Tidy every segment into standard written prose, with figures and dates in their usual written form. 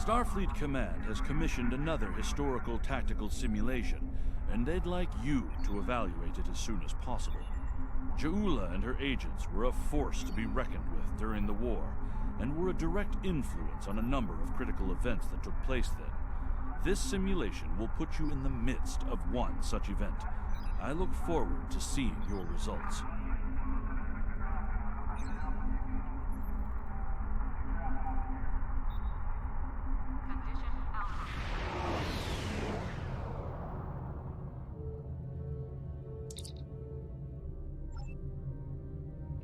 Starfleet Command has commissioned another historical tactical simulation, and they'd like you to evaluate it as soon as possible. Ja'ula and her agents were a force to be reckoned with during the war, and were a direct influence on a number of critical events that took place then. This simulation will put you in the midst of one such event. I look forward to seeing your results.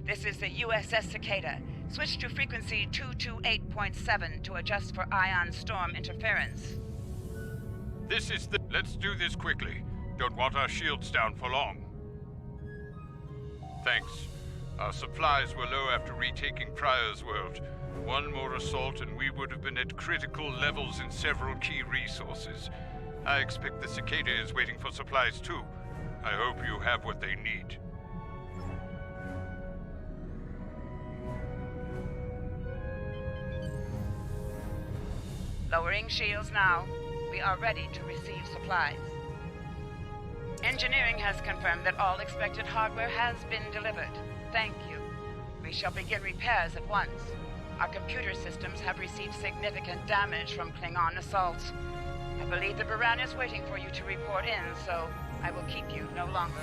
This is the U.S.S. Cicada. Switch to frequency 228.7 to adjust for ion storm interference. This is the... Let's do this quickly. Don't want our shields down for long. Thanks. Our supplies were low after retaking Pryor's world. One more assault and we would have been at critical levels in several key resources. I expect the Cicada is waiting for supplies too. I hope you have what they need. Lowering shields now. We are ready to receive supplies. Engineering has confirmed that all expected hardware has been delivered. Thank you. We shall begin repairs at once. Our computer systems have received significant damage from Klingon assaults. I believe the Baran is waiting for you to report in, so I will keep you no longer.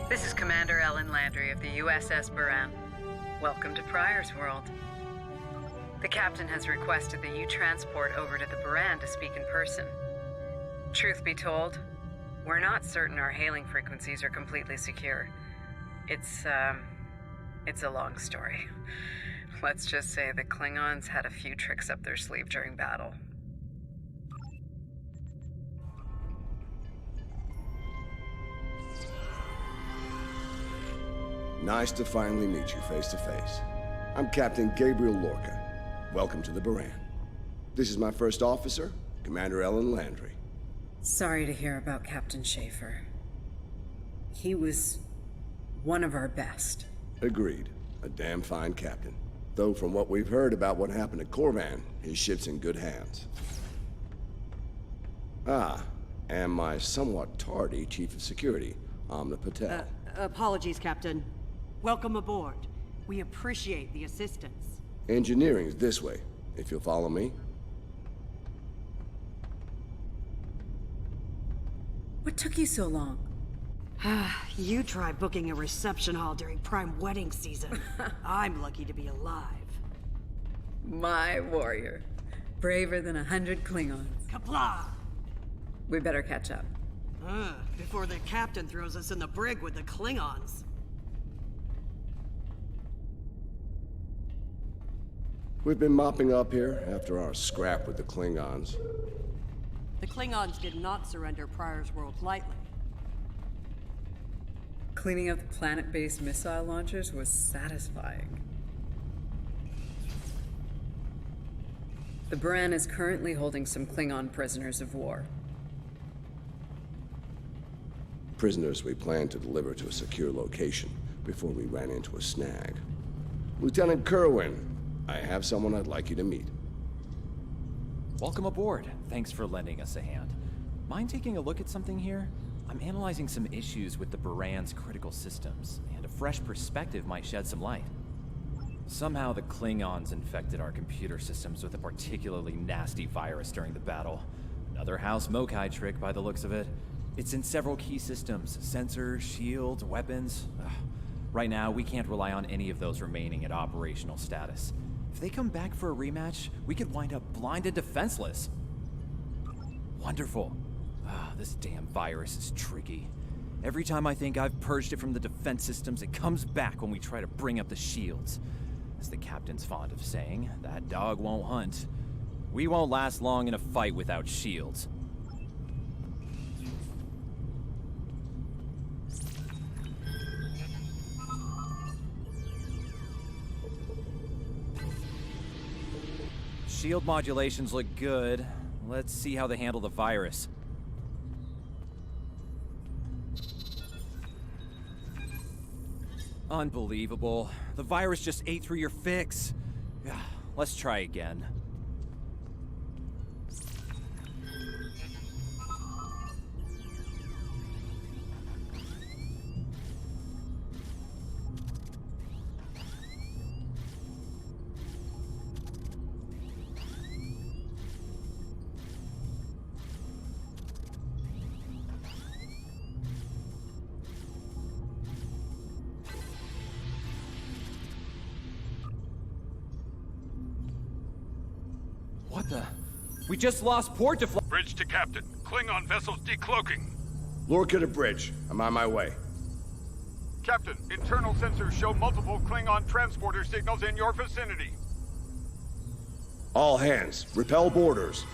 This is Commander Ellen Landry of the U.S.S. Baran. Welcome to Pryor's world. The captain has requested that you transport over to the Baran to speak in person. Truth be told, we're not certain our hailing frequencies are completely secure. It's a long story. Let's just say the Klingons had a few tricks up their sleeve during battle. Nice to finally meet you face to face. I'm Captain Gabriel Lorca. Welcome to the Baran. This is my first officer, Commander Ellen Landry. Sorry to hear about Captain Schaefer. He was one of our best. Agreed. A damn fine captain. Though from what we've heard about what happened at Korvan, his ship's in good hands. Ah, and my somewhat tardy Chief of Security, Amna Patel. Apologies, Captain. Welcome aboard. We appreciate the assistance. Engineering's this way, if you'll follow me. What took you so long? You try booking a reception hall during prime wedding season. I'm lucky to be alive. My warrior. Braver than 100 Klingons. Kapla! We better catch up. Before the captain throws us in the brig with the Klingons. We've been mopping up here after our scrap with the Klingons. The Klingons did not surrender Pryor's world lightly. Cleaning up the planet-based missile launchers was satisfying. The Baran is currently holding some Klingon prisoners of war. Prisoners we planned to deliver to a secure location before we ran into a snag. Lieutenant Kerwin, I have someone I'd like you to meet. Welcome aboard. Thanks for lending us a hand. Mind taking a look at something here? I'm analyzing some issues with the Baran's critical systems, and a fresh perspective might shed some light. Somehow the Klingons infected our computer systems with a particularly nasty virus during the battle. Another House Mokai trick by the looks of it. It's in several key systems, sensors, shields, weapons. Right now, we can't rely on any of those remaining at operational status. If they come back for a rematch, we could wind up blind and defenseless. Wonderful. This damn virus is tricky. Every time I think I've purged it from the defense systems, it comes back when we try to bring up the shields. As the captain's fond of saying, that dog won't hunt. We won't last long in a fight without shields. Shield modulations look good. Let's see how they handle the virus. Unbelievable. The virus just ate through your fix. Let's try again. What the? We just lost port deflection. Bridge to Captain. Klingon vessels decloaking. Lorca to bridge. I'm on my way. Captain, internal sensors show multiple Klingon transporter signals in your vicinity. All hands, repel boarders.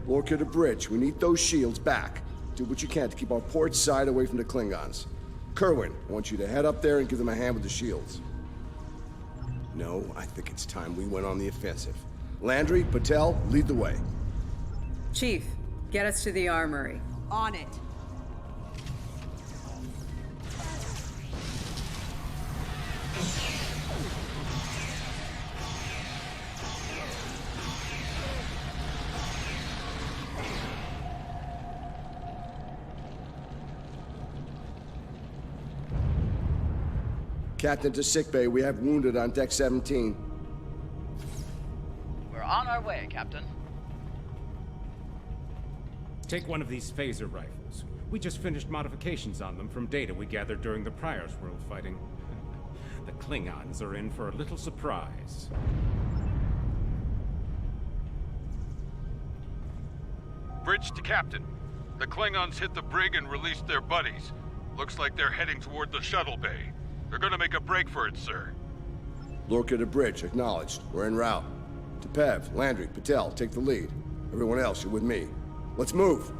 Lorca to bridge. We need those shields back. Do what you can to keep our port side away from the Klingons. Kerwin, I want you to head up there and give them a hand with the shields. No, I think it's time we went on the offensive. Landry, Patel, lead the way. Chief, get us to the armory. On it. Captain to sickbay. We have wounded on deck 17. We're on our way, Captain. Take one of these phaser rifles. We just finished modifications on them from data we gathered during the Prior's World fighting. The Klingons are in for a little surprise. Bridge to Captain. The Klingons hit the brig and released their buddies. Looks like they're heading toward the shuttle bay. They're gonna make a break for it, sir. Lorca to bridge. Acknowledged. We're en route. Tepev, Landry, Patel, take the lead. Everyone else, you're with me. Let's move.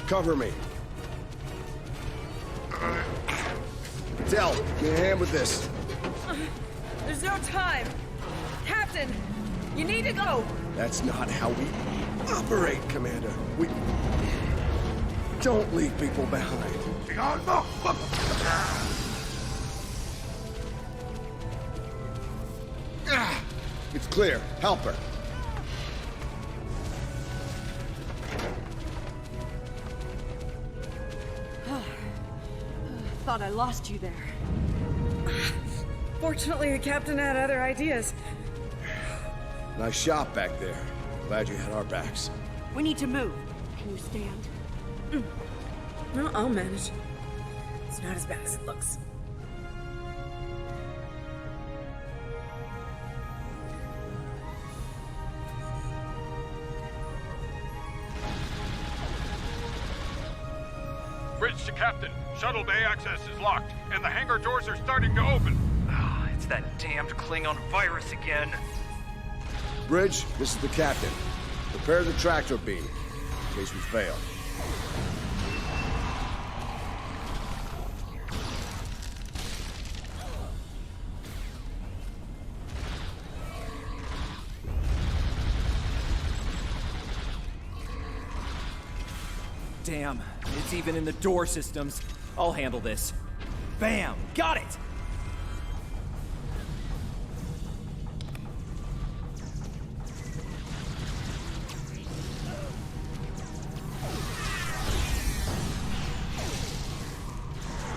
Cover me. Patel, give me a hand with this. There's no time. Captain, you need to go. That's not how we operate, Commander. We don't leave people behind. It's clear. Help her. Thought I lost you there. Fortunately, the captain had other ideas. Nice shot back there. Glad you had our backs. We need to move. Can you stand? No, I'll manage. It's not as bad as it looks. Bridge to Captain. Shuttle bay access is locked, and the hangar doors are starting to open. It's that damned Klingon virus again. Bridge, this is the captain. Prepare the tractor beam, in case we fail. Damn, it's even in the door systems. I'll handle this. Bam! Got it!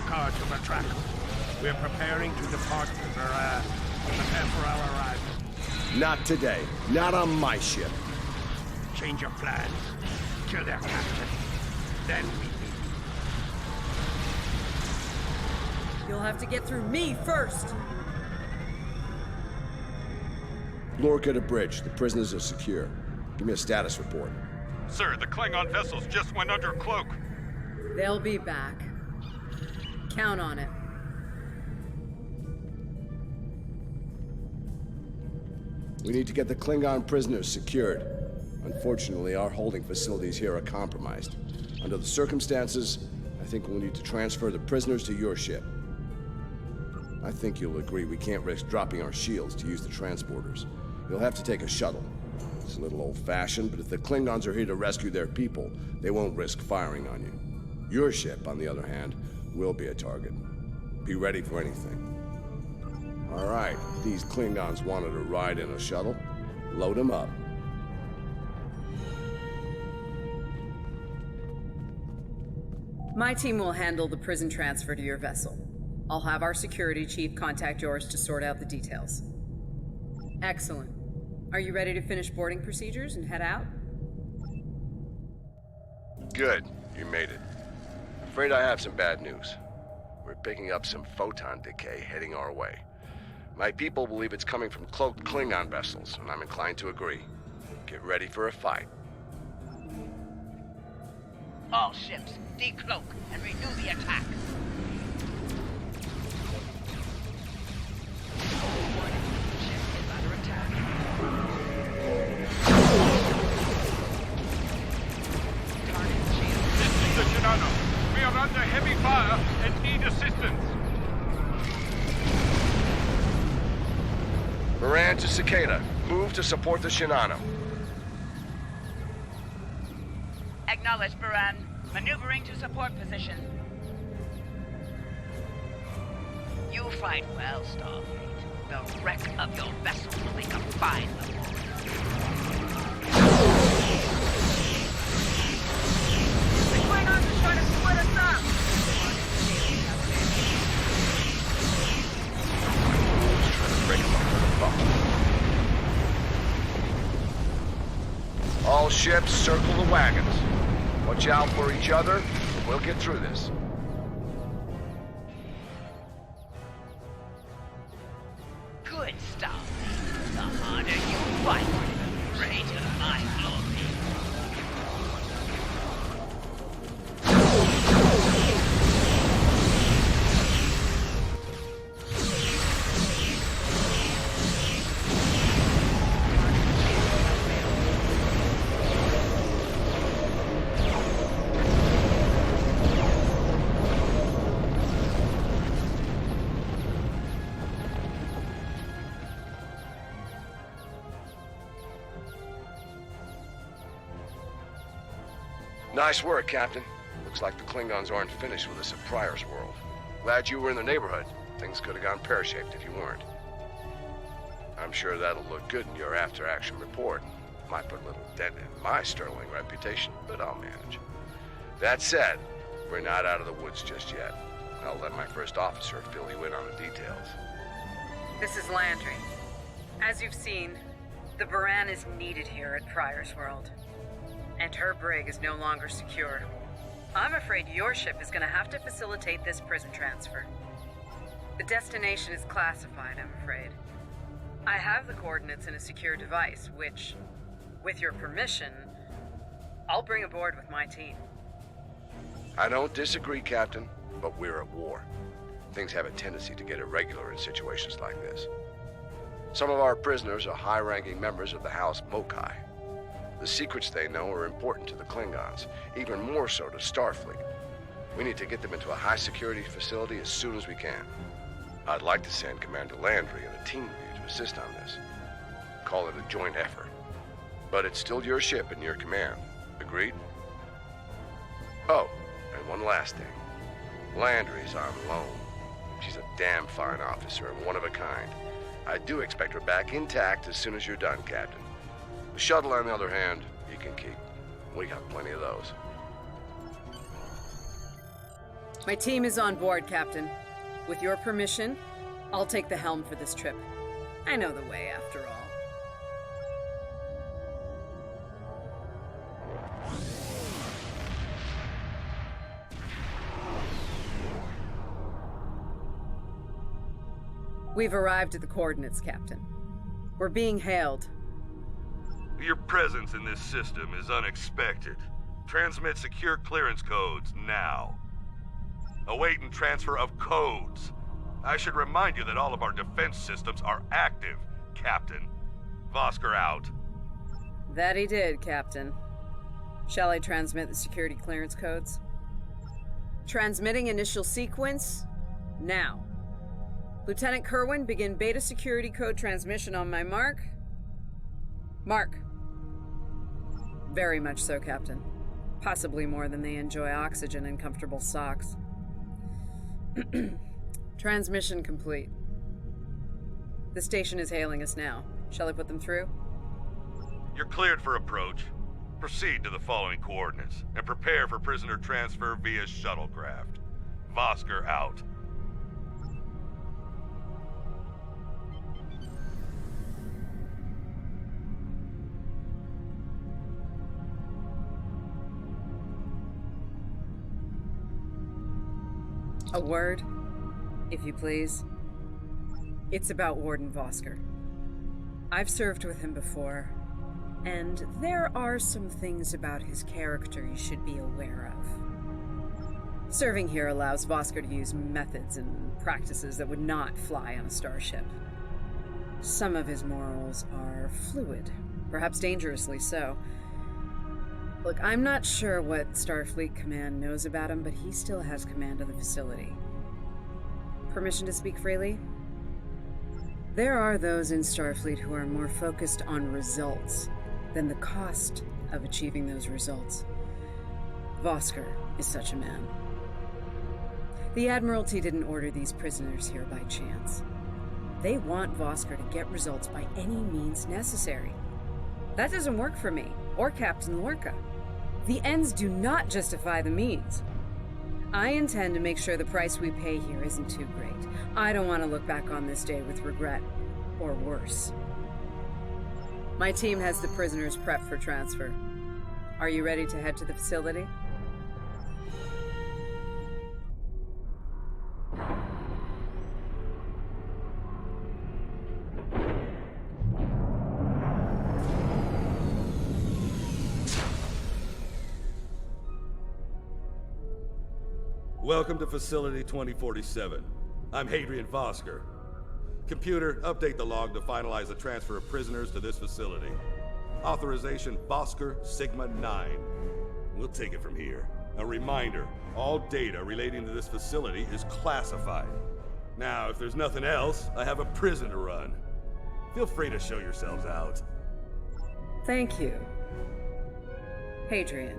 Car to the track. We're preparing to depart the Baran. Prepare for our arrival. Not today. Not on my ship. Change your plans. Kill their captain. Then we leave. You'll have to get through me first! Lorca to bridge. The prisoners are secure. Give me a status report. Sir, the Klingon vessels just went under cloak. They'll be back. Count on it. We need to get the Klingon prisoners secured. Unfortunately, our holding facilities here are compromised. Under the circumstances, I think we'll need to transfer the prisoners to your ship. I think you'll agree we can't risk dropping our shields to use the transporters. You'll have to take a shuttle. It's a little old-fashioned, but if the Klingons are here to rescue their people, they won't risk firing on you. Your ship, on the other hand, will be a target. Be ready for anything. All right, these Klingons wanted to ride in a shuttle. Load them up. My team will handle the prison transfer to your vessel. I'll have our security chief contact yours to sort out the details. Excellent. Are you ready to finish boarding procedures and head out? Good. You made it. Afraid I have some bad news. We're picking up some photon decay heading our way. My people believe it's coming from cloaked Klingon vessels, and I'm inclined to agree. Get ready for a fight. All ships, decloak and renew the attack. Ship is under attack. Target shield. This is the Shinano. We are under heavy fire and need assistance. Baran to Cicada. Move to support the Shinano. Acknowledged, Baran. Maneuvering to support position. You fight well, Starfleet. The wreck of your vessel will make a fine memorial. The Klingons are trying to split us up! Break them up with a bump. All ships, circle the wagons. Watch out for each other. We'll get through this. Good stuff. The harder you fight, the greater my glory. Nice work, Captain. Looks like the Klingons aren't finished with us at Pryor's World. Glad you were in the neighborhood. Things could have gone pear-shaped if you weren't. I'm sure that'll look good in your after-action report. Might put a little dent in my sterling reputation, but I'll manage. That said, we're not out of the woods just yet. I'll let my first officer fill you in on the details. This is Landry. As you've seen, the Baran is needed here at Pryor's World. And her brig is no longer secure. I'm afraid your ship is going to have to facilitate this prison transfer. The destination is classified, I'm afraid. I have the coordinates in a secure device, which, with your permission, I'll bring aboard with my team. I don't disagree, Captain, but we're at war. Things have a tendency to get irregular in situations like this. Some of our prisoners are high-ranking members of the House Mokai. The secrets they know are important to the Klingons, even more so to Starfleet. We need to get them into a high-security facility as soon as we can. I'd like to send Commander Landry and a team of you to assist on this. Call it a joint effort. But it's still your ship and your command. Agreed? Oh, and one last thing. Landry's on loan. She's a damn fine officer and one of a kind. I do expect her back intact as soon as you're done, Captain. The shuttle, on the other hand, you can keep. We got plenty of those. My team is on board, Captain. With your permission, I'll take the helm for this trip. I know the way, after all. We've arrived at the coordinates, Captain. We're being hailed. Your presence in this system is unexpected. Transmit secure clearance codes now. Awaiting transfer of codes. I should remind you that all of our defense systems are active, Captain. Vosker out. That he did, Captain. Shall I transmit the security clearance codes? Transmitting initial sequence now. Lieutenant Kerwin, begin beta security code transmission on my mark. Mark. Very much so, Captain. Possibly more than they enjoy oxygen and comfortable socks. Transmission complete. The station is hailing us now. Shall I put them through? You're cleared for approach. Proceed to the following coordinates, and prepare for prisoner transfer via shuttlecraft. Vosker out. A word, if you please. It's about Warden Vosker. I've served with him before, and there are some things about his character you should be aware of. Serving here allows Vosker to use methods and practices that would not fly on a starship. Some of his morals are fluid, perhaps dangerously so. Look, I'm not sure what Starfleet Command knows about him, but he still has command of the facility. Permission to speak freely? There are those in Starfleet who are more focused on results than the cost of achieving those results. Vosker is such a man. The Admiralty didn't order these prisoners here by chance. They want Vosker to get results by any means necessary. That doesn't work for me, or Captain Lorca. The ends do not justify the means. I intend to make sure the price we pay here isn't too great. I don't want to look back on this day with regret, or worse. My team has the prisoners prepped for transfer. Are you ready to head to the facility? Welcome to Facility 2047. I'm Hadrian Vosker. Computer, update the log to finalize the transfer of prisoners to this facility. Authorization Vosker Sigma 9. We'll take it from here. A reminder, all data relating to this facility is classified. Now, if there's nothing else, I have a prison to run. Feel free to show yourselves out. Thank you. Hadrian,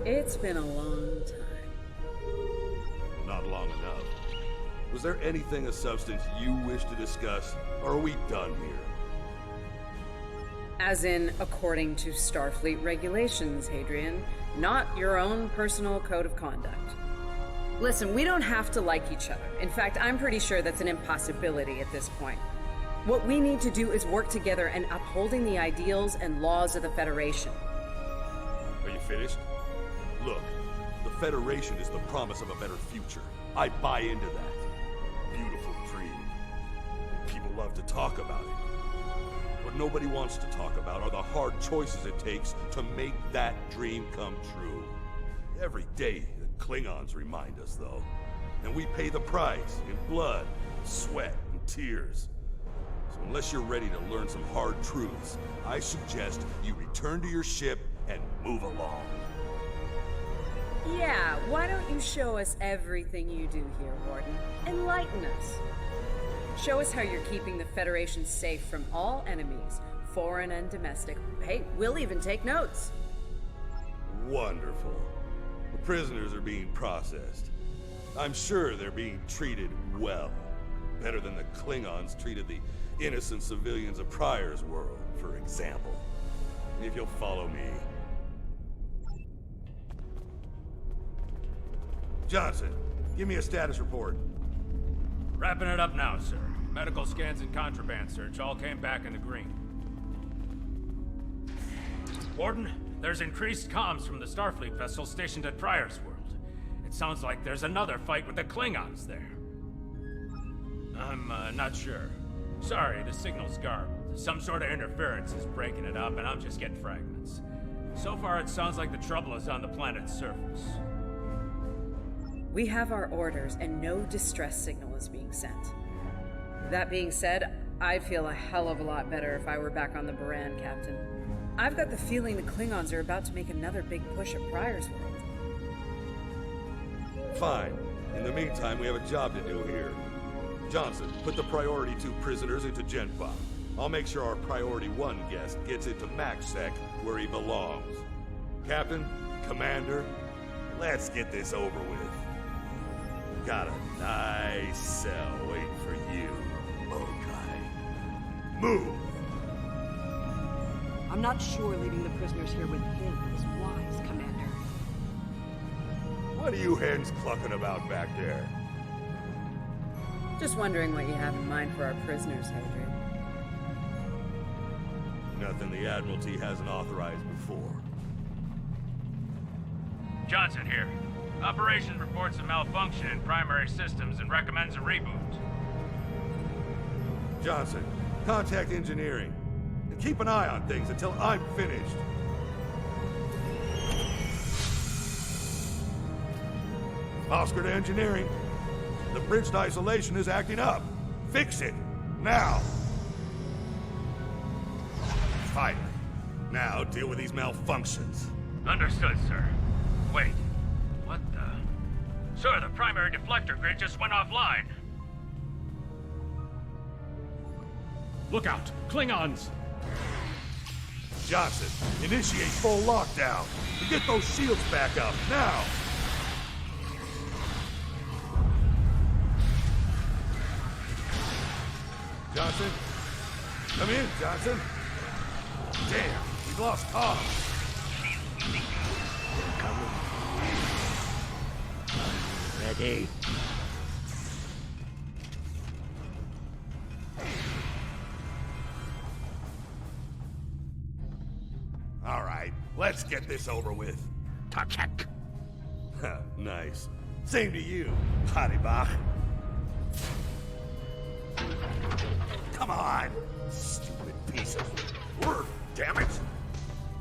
it's been a long time. Not long enough. Was there anything of substance you wish to discuss, or are we done here? As in, according to Starfleet regulations, Hadrian, not your own personal code of conduct. Listen, we don't have to like each other. In fact, I'm pretty sure that's an impossibility at this point. What we need to do is work together in upholding the ideals and laws of the Federation. Are you finished? Look, the Federation is the promise of a better future. I buy into that. Beautiful dream. People love to talk about it. What nobody wants to talk about are the hard choices it takes to make that dream come true. Every day, the Klingons remind us, though. And we pay the price in blood, sweat, and tears. So unless you're ready to learn some hard truths, I suggest you return to your ship and move along. Yeah, why don't you show us everything you do here, Warden? Enlighten us. Show us how you're keeping the Federation safe from all enemies, foreign and domestic. Hey, we'll even take notes. Wonderful. The prisoners are being processed. I'm sure they're being treated well. Better than the Klingons treated the innocent civilians of Pryor's world, for example. If you'll follow me. Johnson, give me a status report. Wrapping it up now, sir. Medical scans and contraband search all came back in the green. Warden, there's increased comms from the Starfleet vessel stationed at Pryor's world. It sounds like there's another fight with the Klingons there. I'm not sure. Sorry, the signal's garbled. Some sort of interference is breaking it up, and I'm just getting fragments. So far, it sounds like the trouble is on the planet's surface. We have our orders, and no distress signal is being sent. That being said, I'd feel a hell of a lot better if I were back on the Baran, Captain. I've got the feeling the Klingons are about to make another big push at Pryor's world. Fine. In the meantime, we have a job to do here. Johnson, put the Priority 2 prisoners into Genpop. I'll make sure our Priority 1 guest gets into MaxSec, where he belongs. Captain, Commander, let's get this over with. Got a nice cell waiting for you, okay. Move! I'm not sure leaving the prisoners here with him is wise, Commander. What are you hens clucking about back there? Just wondering what you have in mind for our prisoners, Hadrian. Nothing the Admiralty hasn't authorized before. Johnson here. Operation reports a malfunction in primary systems and recommends a reboot. Johnson, contact engineering. And keep an eye on things until I'm finished. Oscar to engineering. The bridge to isolation is acting up. Fix it. Now. Fine. Now deal with these malfunctions. Understood, sir. Wait. What the... Sir, the primary deflector grid just went offline. Look out! Klingons! Johnson, initiate full lockdown. And get those shields back up, now! Johnson? Come in, Johnson. Damn, we've lost comms. Ready? All right, let's get this over with. Tarchak. Nice. Same to you, Haribach. Come on! Stupid piece of work, damn it!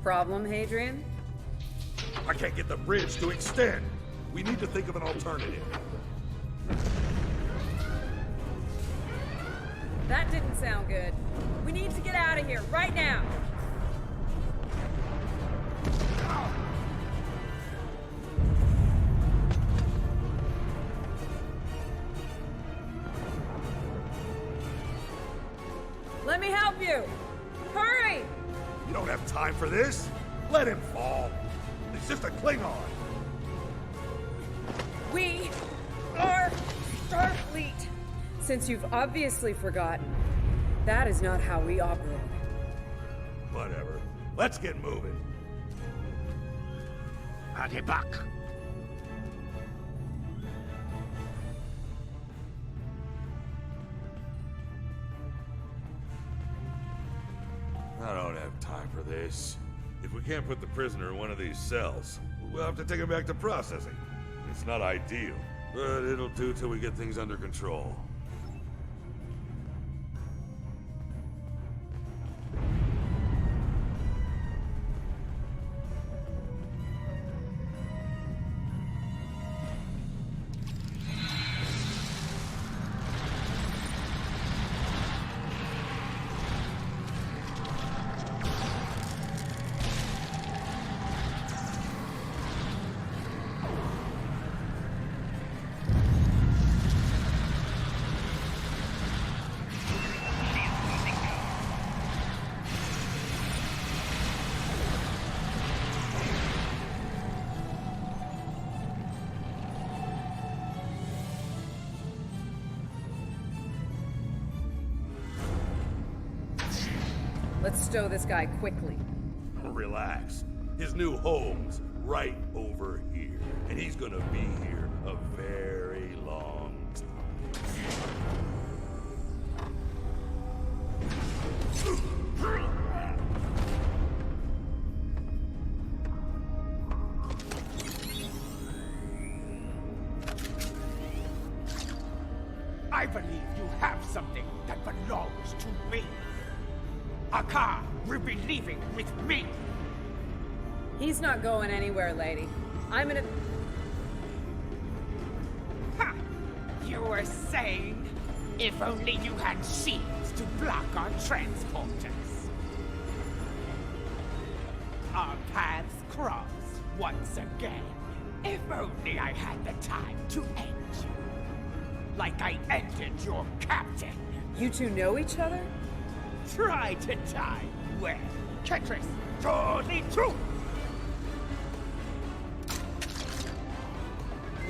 Problem, Hadrian? I can't get the bridge to extend. We need to think of an alternative. That didn't sound good. We need to get out of here, right now! Let me help you! Hurry! You don't have time for this. Let him fall. It's just a Klingon. We are Starfleet! Since you've obviously forgotten, that is not how we operate. Whatever. Let's get moving. Haribach. I don't have time for this. If we can't put the prisoner in one of these cells, we'll have to take him back to processing. It's not ideal, but it'll do till we get things under control. Let's stow this guy quickly. Relax. His new home's right over here. And he's gonna be here a very long time. I believe you have something that belongs to me. Akar will be leaving with me. He's not going anywhere, lady. I'm gonna... Ha! You were saying, if only you had shields to block our transporters. Our paths cross once again. If only I had the time to end you. Like I ended your captain. You two know each other? Try to die well. Ketris, totally true.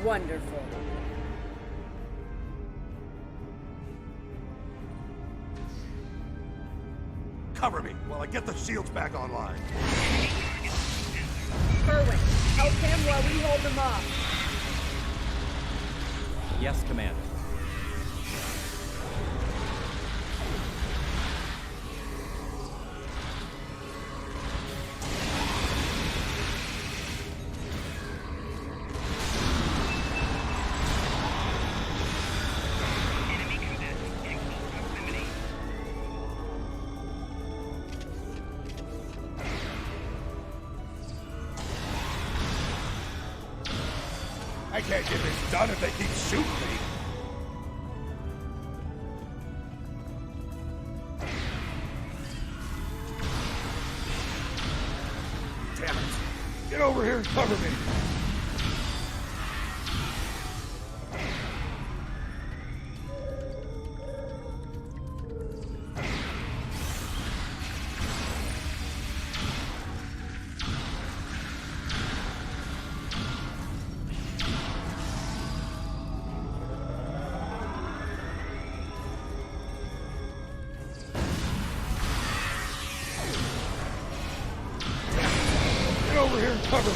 Wonderful. Cover me while I get the shields back online. Kerwin, help him while we hold them off. Yes, Commander. I can't get this done if they keep shooting me. Damn it. Get over here and cover me. Get over here and cover me.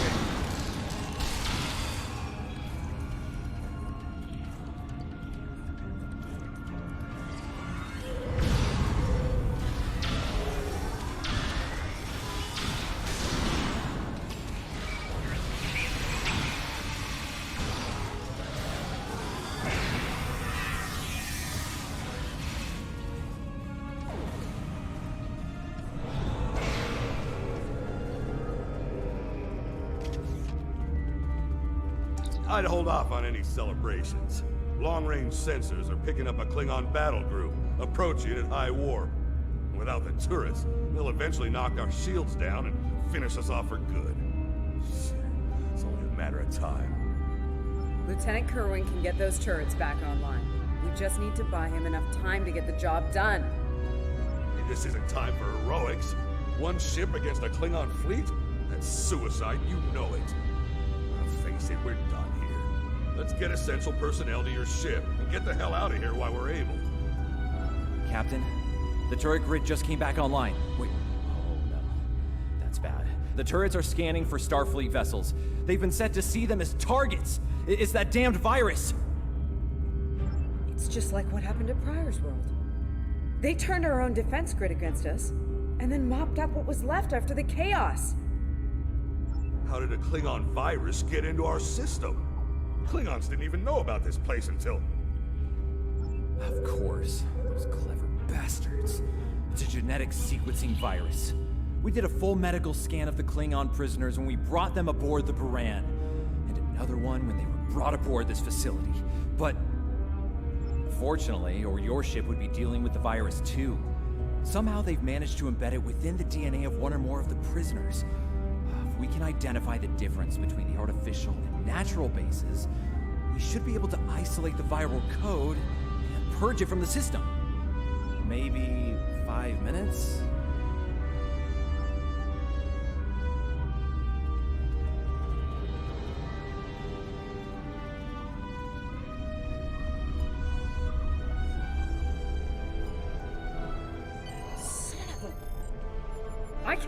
I'd hold off on any celebrations. Long-range sensors are picking up a Klingon battle group, approaching at high warp. Without the turrets, they'll eventually knock our shields down and finish us off for good. It's only a matter of time. Lieutenant Kerwin can get those turrets back online. We just need to buy him enough time to get the job done. This isn't time for heroics. One ship against a Klingon fleet? That's suicide, you know it. Face it, we're done here. Let's get essential personnel to your ship and get the hell out of here while we're able. Captain, the turret grid just came back online. Wait, oh no. That's bad. The turrets are scanning for Starfleet vessels. They've been set to see them as targets. It's that damned virus. It's just like what happened at Pryor's World. They turned our own defense grid against us, and then mopped up what was left after the chaos. How did a Klingon virus get into our system? Klingons didn't even know about this place until... Of course. Those clever bastards. It's a genetic sequencing virus. We did a full medical scan of the Klingon prisoners when we brought them aboard the Buran, and another one when they were brought aboard this facility. But fortunately, or your ship would be dealing with the virus too. Somehow they've managed to embed it within the DNA of one or more of the prisoners. If we can identify the difference between the artificial and natural bases, we should be able to isolate the viral code and purge it from the system. Maybe 5 minutes?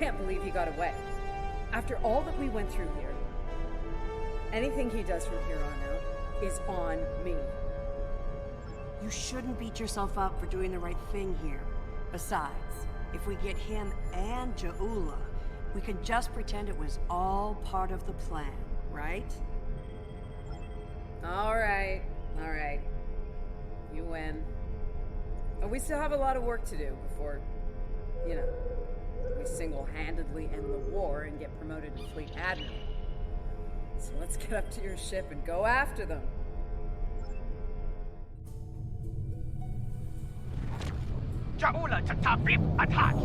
can't believe he got away. After all that we went through here, anything he does from here on out is on me. You shouldn't beat yourself up for doing the right thing here. Besides, if we get him and Ja'ula, we can just pretend it was all part of the plan, right? All right. You win. But we still have a lot of work to do before, we single-handedly end the war and get promoted to Fleet Admiral. So let's get up to your ship and go after them. Ja'ula to Tabib attach.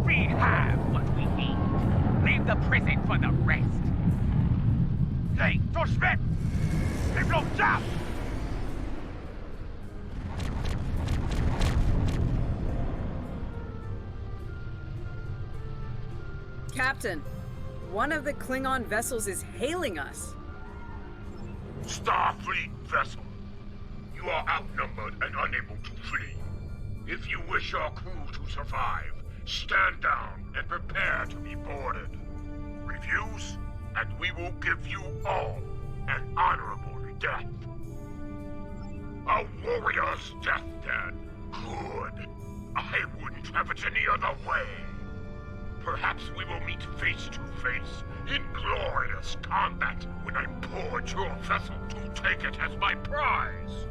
We have what we need. Leave the prison for the rest. Hey, to Schmidt! Leave no job! Captain, one of the Klingon vessels is hailing us. Starfleet vessel. You are outnumbered and unable to flee. If you wish your crew to survive, stand down and prepare to be boarded. Refuse, and we will give you all an honorable death. A warrior's death, then. Good. I wouldn't have it any other way. Perhaps we will meet face to face in glorious combat when I board your vessel to take it as my prize.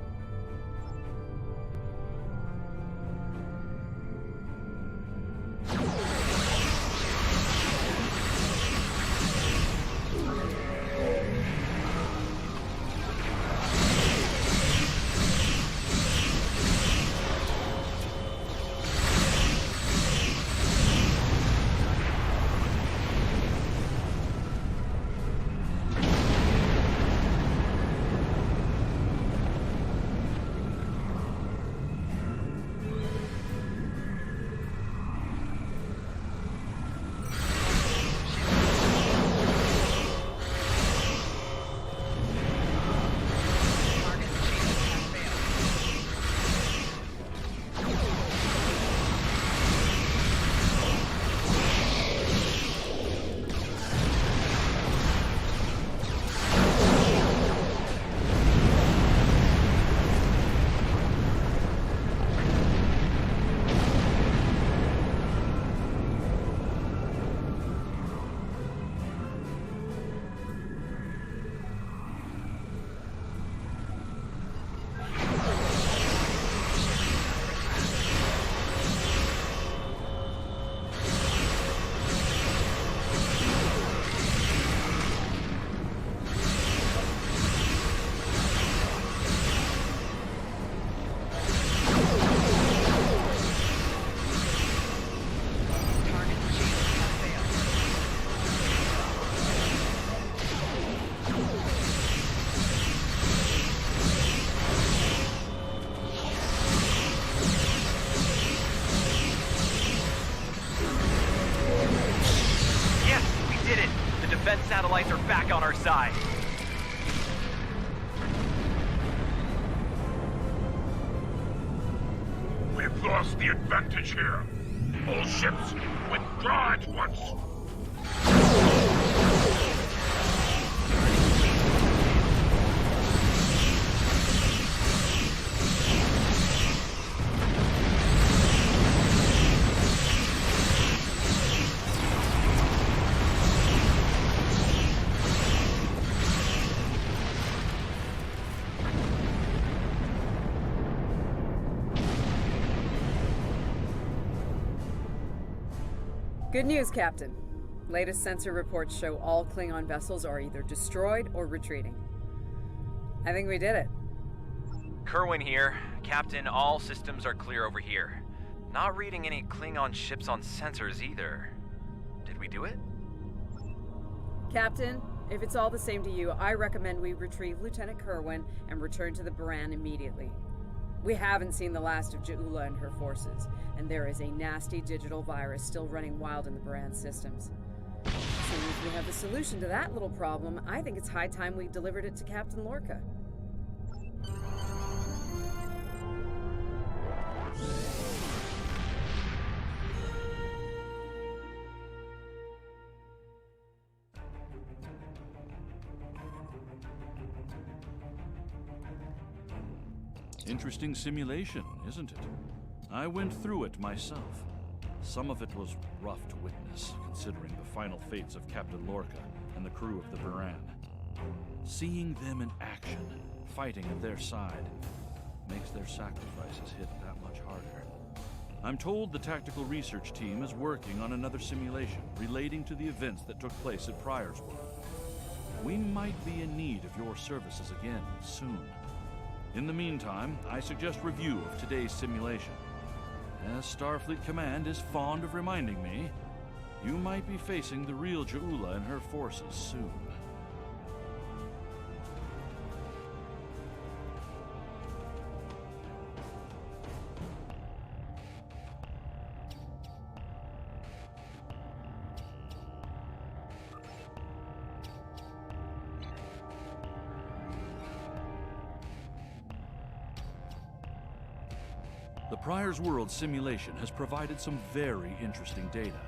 Satellites are back on our side. We've lost the advantage here. All ships, withdraw at once. Good news, Captain. Latest sensor reports show all Klingon vessels are either destroyed or retreating. I think we did it. Kerwin here. Captain, all systems are clear over here. Not reading any Klingon ships on sensors either. Did we do it? Captain, if it's all the same to you, I recommend we retrieve Lieutenant Kerwin and return to the Baran immediately. We haven't seen the last of Ja'ula and her forces, and there is a nasty digital virus still running wild in the Baran systems. As soon as we have the solution to that little problem, I think it's high time we delivered it to Captain Lorca. Interesting simulation, isn't it? I went through it myself. Some of it was rough to witness, considering the final fates of Captain Lorca and the crew of the Baran. Seeing them in action, fighting at their side, makes their sacrifices hit that much harder. I'm told the tactical research team is working on another simulation relating to the events that took place at Pryor's World. We might be in need of your services again soon. In the meantime, I suggest review of today's simulation. As Starfleet Command is fond of reminding me, you might be facing the real Ja'ula and her forces soon. The Pryor's World simulation has provided some very interesting data.